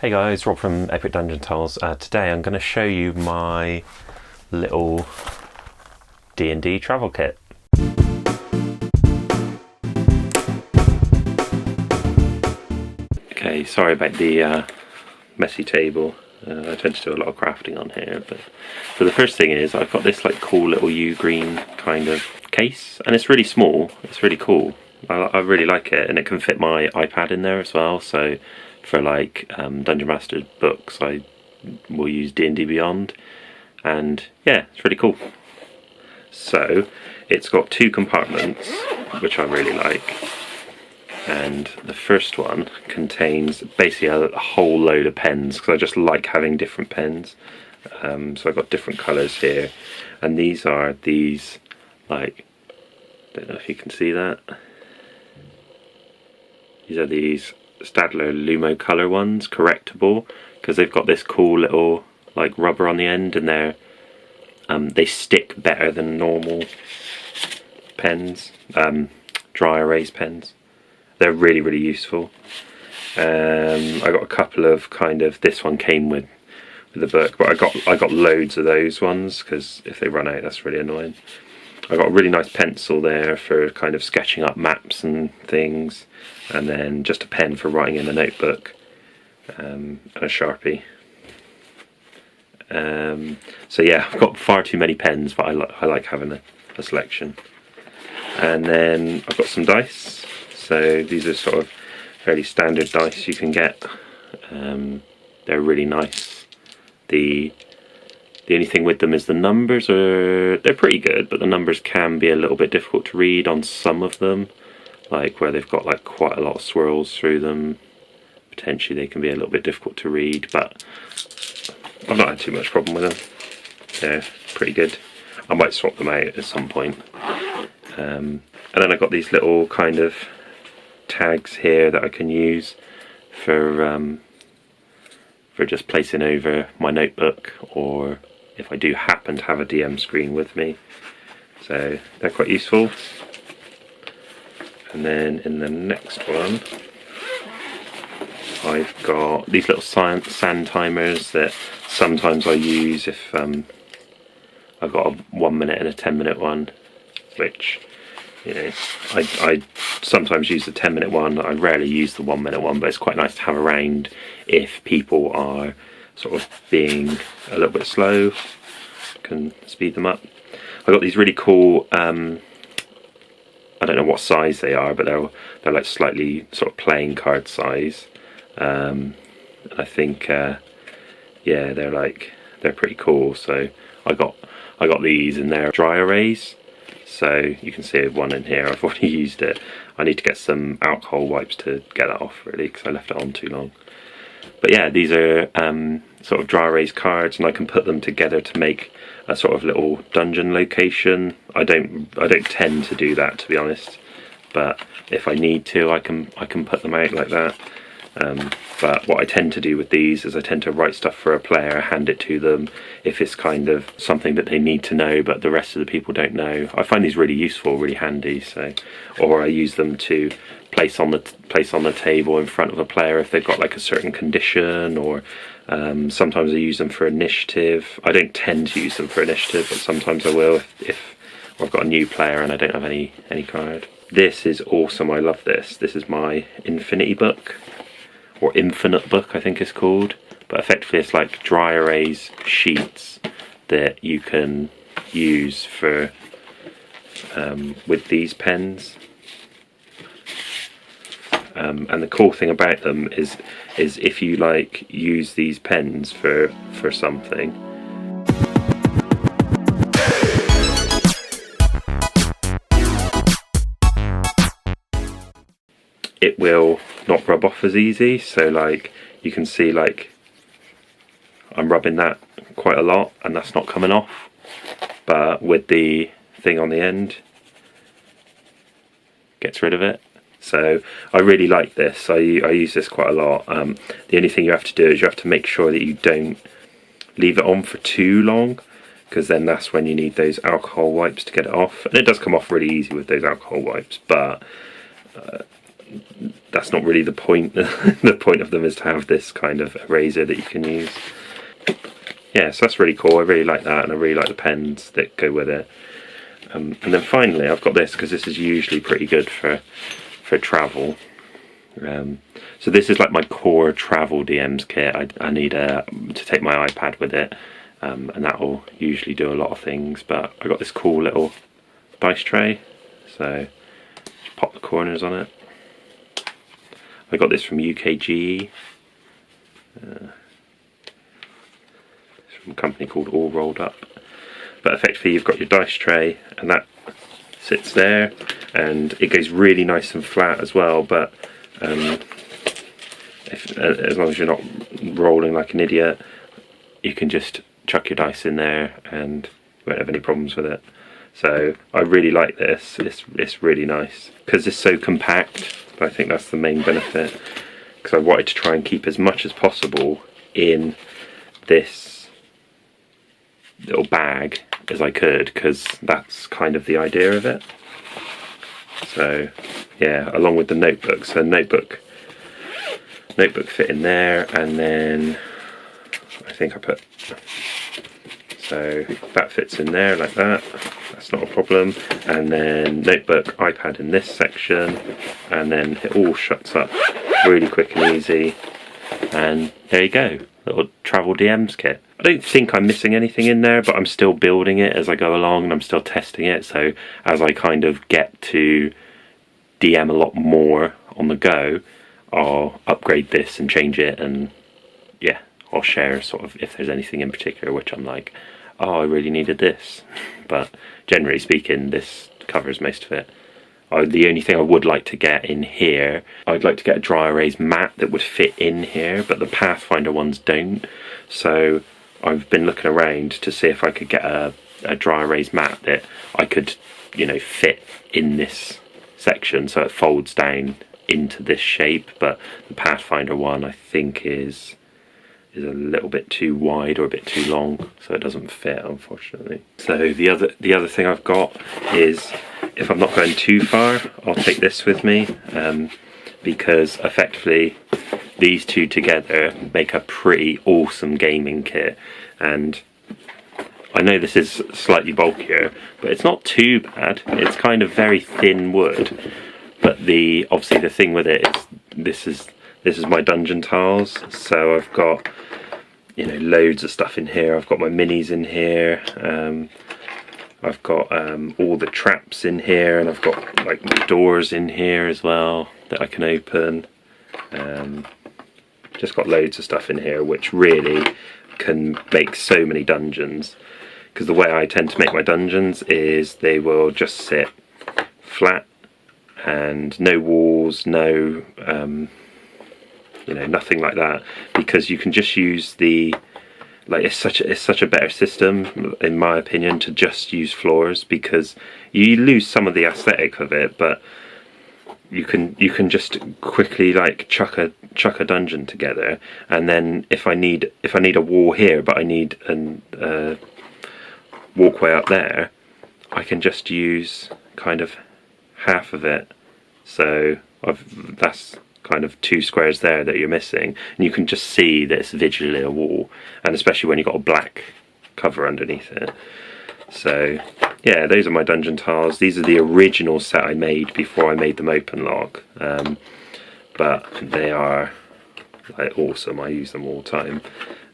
Hey guys, Rob from Epic Dungeon Tiles. Today I'm going to show you my little D&D travel kit. Okay, sorry about the messy table. I tend to do a lot of crafting on here, but so the first thing is I've got this like cool little U-green kind of case, and it's really small. It's really cool. I really like it, and it can fit my iPad in there as well. So for like Dungeon Master books, I will use D&D Beyond, and yeah, it's really cool. So it's got two compartments, which I really like, and the first one contains basically a whole load of pens, because I just like having different pens. So I've got different colours here, and these are these, like, don't know if you can see that. These are these Staedtler Lumo Colour ones, correctable, because they've got this cool little like rubber on the end, and they stick better than normal pens, dry erase pens. They're really useful. I got a couple of this one came with the book, but I got loads of those ones, because if they run out, that's really annoying. I got a really nice pencil there for kind of sketching up maps and things, and then just a pen for writing in a notebook, and a Sharpie. So yeah, I've got far too many pens, but I like having a selection. And then I've got some dice. So these are sort of fairly standard dice you can get. They're really nice. The only thing with them is the numbers they're pretty good, but the numbers can be a little bit difficult to read on some of them, like where they've got like quite a lot of swirls through them. Potentially they can be a little bit difficult to read, but I've not had too much problem with them. They're pretty good. I might swap them out at some point. And then I've got these little kind of tags here that I can use for just placing over my notebook, or if I do happen to have a DM screen with me. So they're quite useful. And then in the next one, I've got these little sand timers that sometimes I use if I've got a 1 minute and a 10-minute one, which, you know, I sometimes use the 10-minute one. I rarely use the 1 minute one, but it's quite nice to have around if people are sort of being a little bit slow. Can speed them up. I got these really cool, I don't know what size they are, but they're like slightly sort of playing card size. And I think yeah, they're pretty cool. So I got these, and they're dry erase. So you can see one in here. I've already used it. I need to get some alcohol wipes to get that off, really, because I left it on too long. But yeah, these are sort of dry erase cards, and I can put them together to make a sort of little dungeon location. I don't tend to do that, to be honest, but if I need to, I can put them out like that. But what I tend to do with these is I tend to write stuff for a player, hand it to them if it's kind of something that they need to know but the rest of the people don't know. I find these really useful, really handy. So, or I use them to place on the table in front of a player if they've got like a certain condition, or sometimes I use them for initiative. I don't tend to use them for initiative, but sometimes I will if I've got a new player and I don't have any card. This is awesome. I love this. This is my Infinity book, or Infinite book, I think it's called. But effectively it's like dry erase sheets that you can use for with these pens. And the cool thing about them is if you like use these pens for something, it will not rub off as easy. So like you can see, like I'm rubbing that quite a lot and that's not coming off, but with the thing on the end, gets rid of it. So I really like this. I use this quite a lot. The only thing you have to do is you have to make sure that you don't leave it on for too long, because then that's when you need those alcohol wipes to get it off. And it does come off really easy with those alcohol wipes, but that's not really the point. The point of them is to have this kind of eraser that you can use. Yeah, so that's really cool. I really like that, and I really like the pens that go with it. And then finally, I've got this, because this is usually pretty good for travel. So this is like my core travel DMs kit. I need to take my iPad with it, and that will usually do a lot of things. But I got this cool little dice tray, so just pop the corners on it. I got this from UKG. From a company called All Rolled Up. But effectively you've got your dice tray, and that sits there, and it goes really nice and flat as well, but as long as you're not rolling like an idiot, you can just chuck your dice in there and you won't have any problems with it. So I really like this. It's really nice because it's so compact. I think that's the main benefit, because I wanted to try and keep as much as possible in this little bag as I could, because that's kind of the idea of it. So yeah, along with the notebook. So notebook fit in there, and then I think I put, so that fits in there like that. That's not a problem. And then notebook, iPad in this section, and then it all shuts up really quick and easy. And there you go, little travel DMs kit. I don't think I'm missing anything in there, but I'm still building it as I go along, and I'm still testing it. So as I kind of get to DM a lot more on the go, I'll upgrade this and change it, and yeah, I'll share sort of if there's anything in particular which I'm like, oh, I really needed this. But generally speaking, this covers most of it. The only thing I would like to get in here, I'd like to get a dry erase mat that would fit in here, but the Pathfinder ones don't. So I've been looking around to see if I could get a dry erase mat that I could, you know, fit in this section so it folds down into this shape. But the Pathfinder one, I think, is a little bit too wide or a bit too long, so it doesn't fit, unfortunately. So the other thing I've got is, if I'm not going too far, I'll take this with me, because effectively these two together make a pretty awesome gaming kit. And I know this is slightly bulkier, but it's not too bad. It's kind of very thin wood, but obviously the thing with it is this is my dungeon tiles. So I've got, you know, loads of stuff in here. I've got my minis in here. I've got all the traps in here, and I've got like doors in here as well that I can open. Just got loads of stuff in here which really can make so many dungeons, because the way I tend to make my dungeons is they will just sit flat and no walls, no you know, nothing like that, because you can just use it's such a better system, in my opinion, to just use floors, because you lose some of the aesthetic of it, but you can just quickly like chuck a dungeon together. And then if I need a wall here, but I need a walkway up there, I can just use kind of half of it. So that's kind of 2 squares there that you're missing, and you can just see that it's visually a wall, and especially when you've got a black cover underneath it. So yeah, those are my dungeon tiles. These are the original set I made before I made them open lock, but they are like awesome. I use them all the time,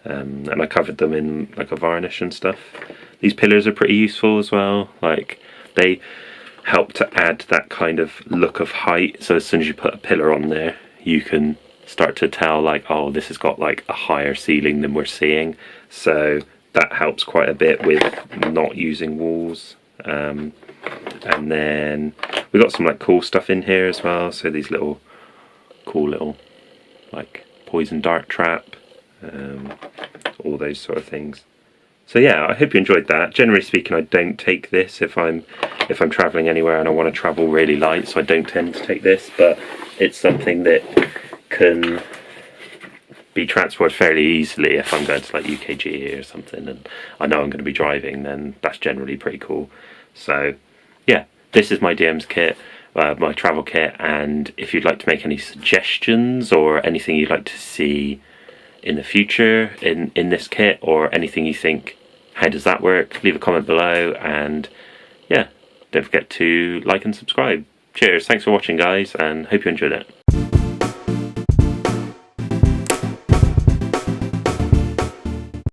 and I covered them in like a varnish and stuff. These pillars are pretty useful as well. Like, they help to add that kind of look of height, so as soon as you put a pillar on there, you can start to tell like, oh, this has got like a higher ceiling than we're seeing. So that helps quite a bit with not using walls. And then we've got some like cool stuff in here as well, so these cool little like poison dart trap, all those sort of things. So yeah, I hope you enjoyed that. Generally speaking, I don't take this if I'm travelling anywhere and I want to travel really light, so I don't tend to take this, but it's something that can be transported fairly easily if I'm going to like UKG or something, and I know I'm going to be driving, then that's generally pretty cool. So yeah, this is my DMs kit. my travel kit, and if you'd like to make any suggestions or anything you'd like to see in the future in this kit, or anything you think, how does that work, leave a comment below, and yeah, don't forget to like and subscribe. Cheers, thanks for watching guys, and hope you enjoyed it.